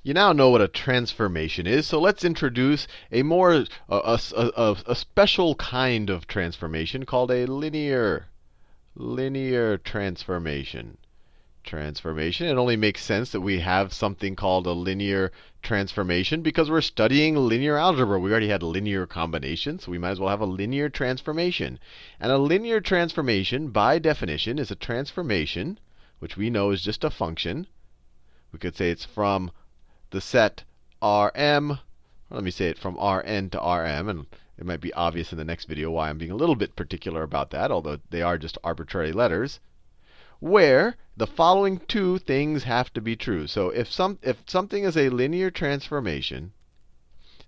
You now know what a transformation is, so let's introduce a more a special kind of transformation called a linear transformation. It only makes sense that we have something called a linear transformation because we're studying linear algebra. We already had linear combinations, so we might as well have a linear transformation. And a linear transformation, by definition, is a transformation, which we know is just a function. We could say it's from the set Rm, or let me say it from Rn to Rm, and it might be obvious in the next video why I'm being a little bit particular about that, although they are just arbitrary letters, where the following two things have to be true. So if something is a linear transformation,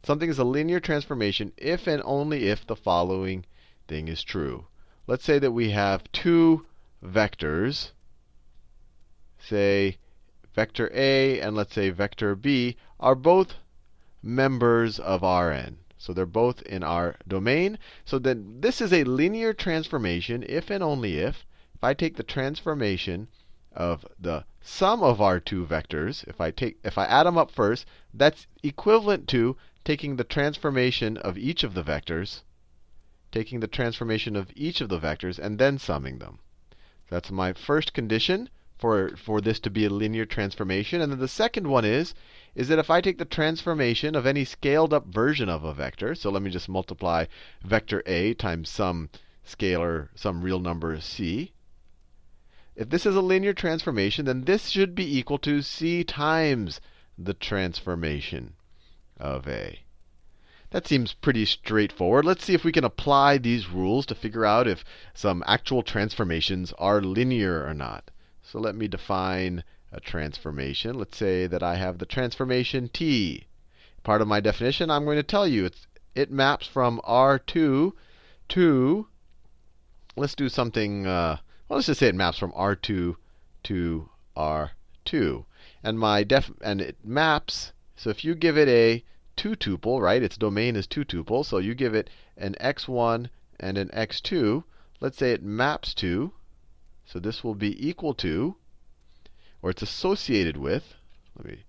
if and only if the following thing is true. Let's say that we have two vectors, say vector A and let's say vector B, are both members of Rn. So they're both in our domain. So then this is a linear transformation if and only if I take the transformation of the sum of our two vectors, if I add them up first, that's equivalent to taking the transformation of each of the vectors, and then summing them. That's my first condition for this to be a linear transformation. And then the second one is that if I take the transformation of any scaled up version of a vector, so let me just multiply vector A times some scalar, some real number c. If this is a linear transformation, then this should be equal to c times the transformation of A. That seems pretty straightforward. Let's see if we can apply these rules to figure out if some actual transformations are linear or not. So let me define a transformation. Let's say that I have the transformation t. Part of my definition, I'm going to tell you it maps from R2 to, let's do something, well, let's just say it maps from R2 to R2. And it maps, so if you give it a 2-tuple, right? Its domain is 2-tuple, so you give it an x1 and an x2. Let's say it maps to, so this will be equal to, or it's associated with, let me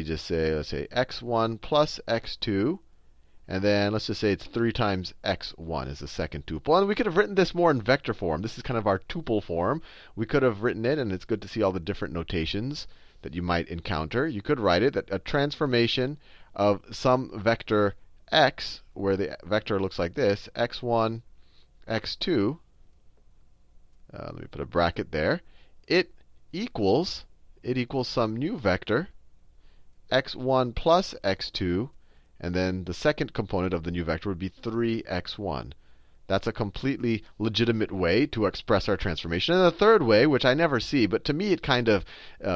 just say, let's say x1 plus x2. And then let's just say it's 3 times x1 is the second tuple. And we could have written this more in vector form. This is kind of our tuple form. We could have written it, and it's good to see all the different notations that you might encounter. You could write it that a transformation of some vector x, where the vector looks like this, x1, x2, let me put a bracket there, it equals some new vector, x1 plus x2, and then the second component of the new vector would be 3x1. That's a completely legitimate way to express our transformation. And the third way, which I never see, but to me it kind of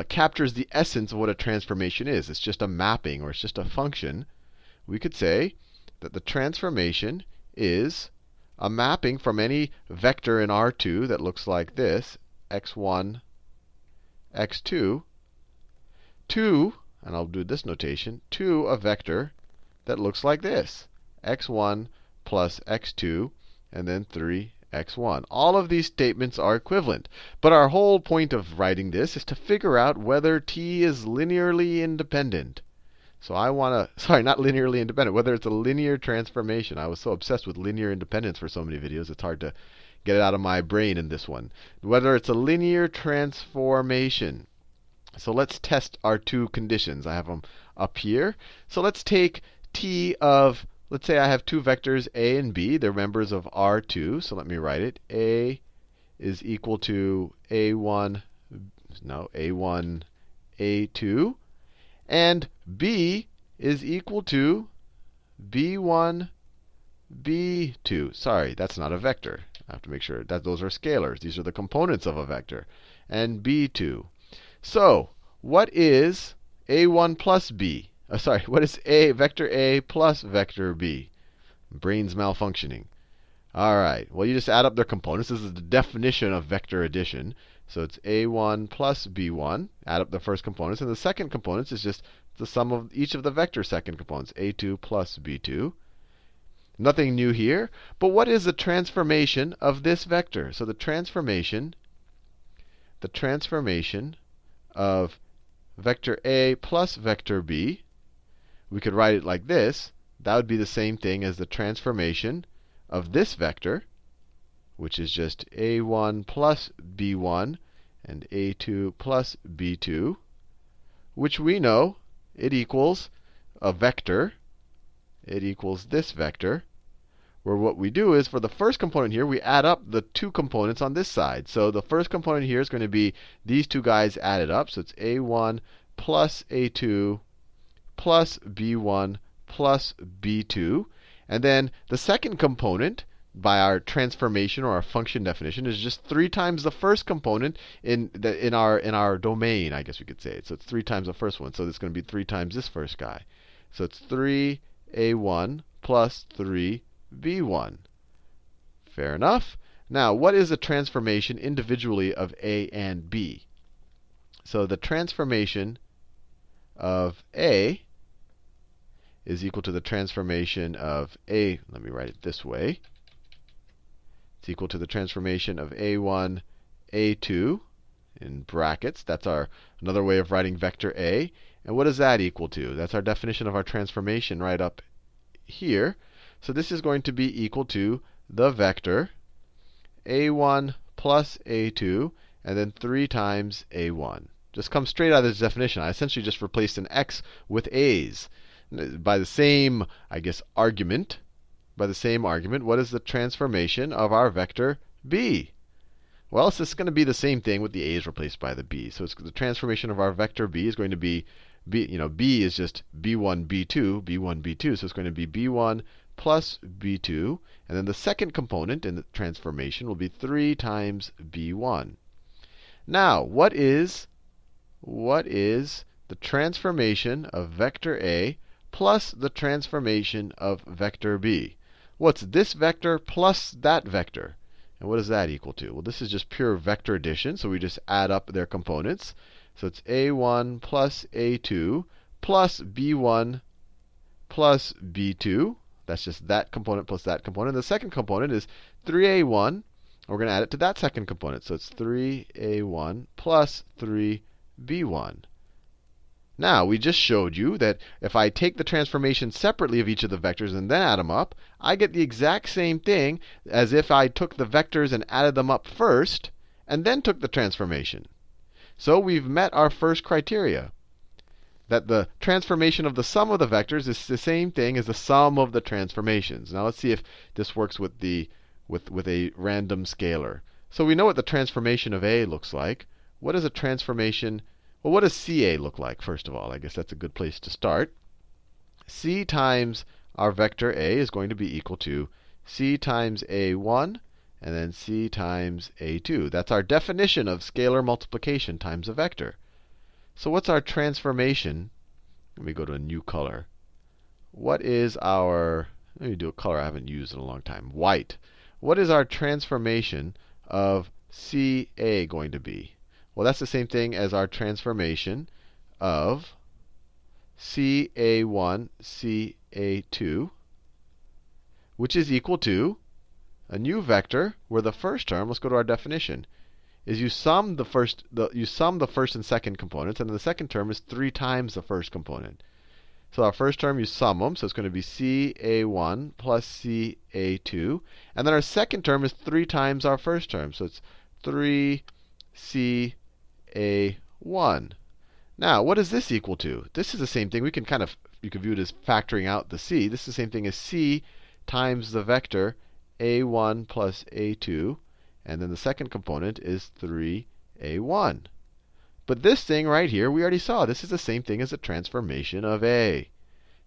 captures the essence of what a transformation is. It's just a mapping, or it's just a function. We could say that the transformation is a mapping from any vector in R2 that looks like this, x1, x2, to, and I'll do this notation, to a vector that looks like this, x1 plus x2, and then 3x1. All of these statements are equivalent. But our whole point of writing this is to figure out whether t is linearly independent. So I want to, sorry, not linearly independent, whether it's a linear transformation. I was so obsessed with linear independence for so many videos, it's hard to get it out of my brain in this one. Whether it's a linear transformation. So let's test our two conditions. I have them up here. So let's take t of, let's say I have two vectors a and b. They're members of R2. So let me write it. A is equal to a1, a2. And b is equal to b1, b2. Sorry, that's not a vector. I have to make sure that those are scalars. These are the components of a vector. And b2. So what is a1 plus b? What is vector a plus vector b? Brain's malfunctioning. All right. Well, you just add up their components. This is the definition of vector addition. So it's a1 plus b1. Add up the first components. And the second components is just the sum of each of the vector second components, a2 plus b2. Nothing new here. But what is the transformation of this vector? So the transformation of vector A plus vector B. We could write it like this. That would be the same thing as the transformation of this vector, which is just A1 plus B1 and A2 plus B2, which we know it equals a vector. It equals this vector, where what we do is for the first component here, we add up the two components on this side. So the first component here is going to be these two guys added up. So it's A1 plus A2 plus B1 plus B2. And then the second component, by our transformation or our function definition, is just 3 times the first component in our domain, I guess we could say it. So it's 3 times the first one. So it's going to be 3 times this first guy. So it's 3A1 plus 3B1. Fair enough. Now, what is the transformation individually of A and B? So the transformation of A is equal to the transformation of A. Let me write it this way. It's equal to the transformation of A1, A2 in brackets. That's another way of writing vector A. And what is that equal to? That's our definition of our transformation right up here. So this is going to be equal to the vector A1 plus A2, and then 3 times A1. Just comes straight out of this definition. I essentially just replaced an x with a's. By the same, I guess, argument, what is the transformation of our vector b? Well, it's just going to be the same thing with the a's replaced by the b. So it's the transformation of our vector b is going to be, b is just b1, b2, b1, b2. So it's going to be b1 plus b2. And then the second component in the transformation will be 3 times b1. Now, what is the transformation of vector A plus the transformation of vector B? What's this vector plus that vector? And what does that equal to? Well, this is just pure vector addition, so we just add up their components. So it's A1 plus A2 plus B1 plus B2. That's just that component plus that component. The second component is 3A1. We're going to add it to that second component. So it's 3A1 plus 3B1. Now, we just showed you that if I take the transformation separately of each of the vectors and then add them up, I get the exact same thing as if I took the vectors and added them up first and then took the transformation. So we've met our first criteria, that the transformation of the sum of the vectors is the same thing as the sum of the transformations. Now let's see if this works with a random scalar. So we know what the transformation of A looks like. What is a transformation? Well, what does CA look like, first of all? I guess that's a good place to start. C times our vector A is going to be equal to C times A1 and then C times A2. That's our definition of scalar multiplication times a vector. So what's our transformation? Let me go to a new color. What is our, let me do a color I haven't used in a long time, white. What is our transformation of CA going to be? Well, that's the same thing as our transformation of CA1, CA2, which is equal to a new vector where the first term, let's go to our definition, is you sum the first and second components, and the second term is 3 times the first component. So our first term, you sum them, so it's going to be CA1 plus CA2. And then our second term is 3 times our first term, so it's 3CA1. Now, what is this equal to? This is the same thing. You can view it as factoring out the c. This is the same thing as c times the vector a1 plus a2. And then the second component is 3a1. But this thing right here, we already saw. This is the same thing as a transformation of A.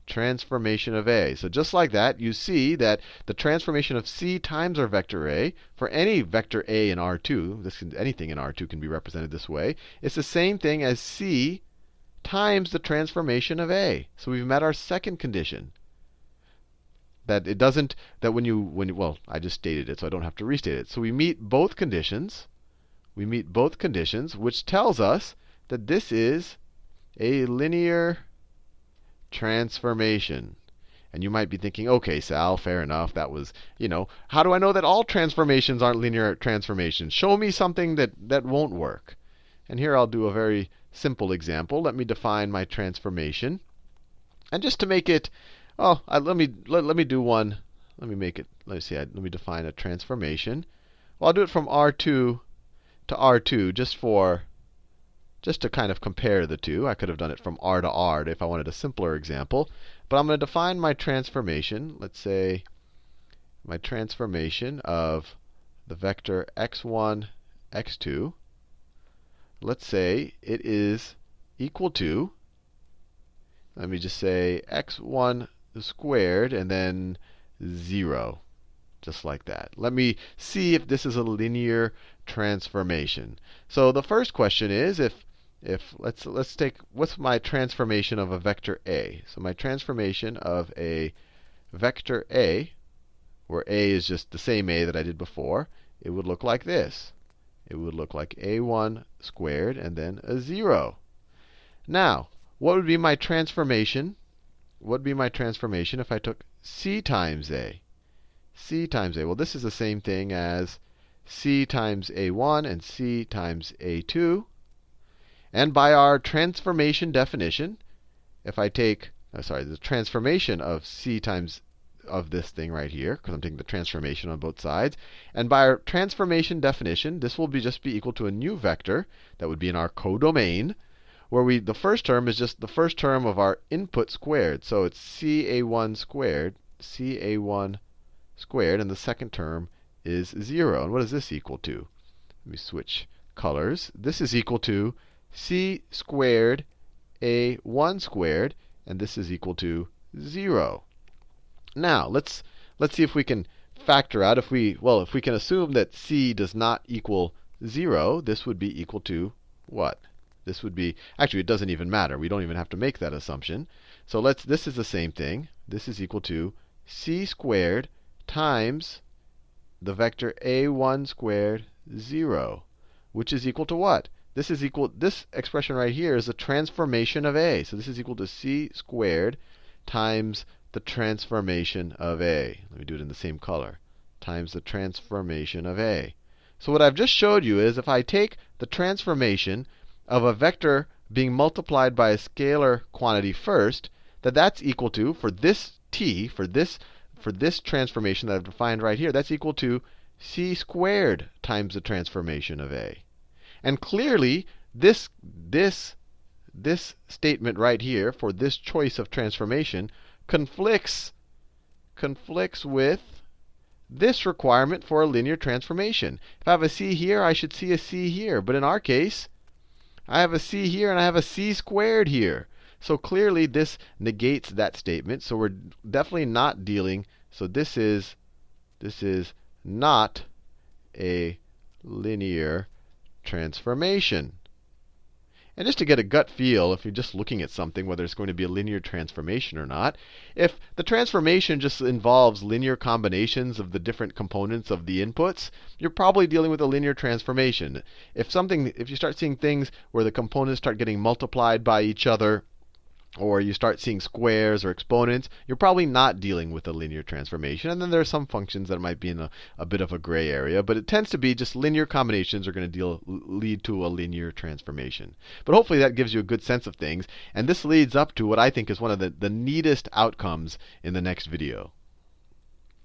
Transformation of A. So just like that, you see that the transformation of C times our vector A, for any vector A in R2, anything in R2 can be represented this way, it's the same thing as C times the transformation of A. So we've met our second condition. That it doesn't, that well, I just stated it, so I don't have to restate it. So we meet both conditions. We meet both conditions, which tells us that this is a linear transformation. And you might be thinking, okay, Sal, fair enough. That was, how do I know that all transformations aren't linear transformations? Show me something that won't work. And here I'll do a very simple example. Let me define my transformation. And just to make it, let me do one. Let me make it. Let's see. Let me define a transformation. Well, I'll do it from R2 to R2 just to kind of compare the two. I could have done it from R to R if I wanted a simpler example. But I'm going to define my transformation. Let's say my transformation of the vector x1, x2. Let's say it is equal to, let me just say x1 squared and then 0. Just like that. Let me see if this is a linear transformation. So the first question is, let's take, what's my transformation of a vector A? So my transformation of a vector A, where A is just the same A that I did before, it would look like this. It would look like a1 squared and then a 0. Now, what would be my transformation? What would be my transformation if I took c times a? C times a. Well, this is the same thing as c times a1 and c times a2. And by our transformation definition, if I take, the transformation of c times of this thing right here, because I'm taking the transformation on both sides. And by our transformation definition, this will just be equal to a new vector that would be in our codomain, where the first term is just the first term of our input squared. So it's ca1 squared, ca1 squared, and the second term is 0. And what is this equal to? Let me switch colors. This is equal to c squared a1 squared, and this is equal to 0. Now, let's see if we can factor out, if we can assume that c does not equal 0, this would be equal to what? This would be, actually, it doesn't even matter. We don't even have to make that assumption. So this is the same thing. This is equal to c squared times the vector a1 squared 0, which is equal to what? This expression right here is a transformation of a. So this is equal to c squared times the transformation of a. Let me do it in the same color. Times the transformation of a. So what I've just showed you is if I take the transformation of a vector being multiplied by a scalar quantity first, that's equal to, for this t, for this transformation that I've defined right here, that's equal to c squared times the transformation of a. And clearly, this statement right here for this choice of transformation conflicts with this requirement for a linear transformation. If I have a c here, I should see a c here. But in our case, I have a c here and I have a c squared here. So clearly, this negates that statement. So we're definitely not dealing. So this is not a linear transformation. And just to get a gut feel, if you're just looking at something, whether it's going to be a linear transformation or not, if the transformation just involves linear combinations of the different components of the inputs, you're probably dealing with a linear transformation. If you start seeing things where the components start getting multiplied by each other, or you start seeing squares or exponents, you're probably not dealing with a linear transformation. And then there are some functions that might be in a bit of a gray area. But it tends to be just linear combinations are going to lead to a linear transformation. But hopefully that gives you a good sense of things. And this leads up to what I think is one of the neatest outcomes in the next video.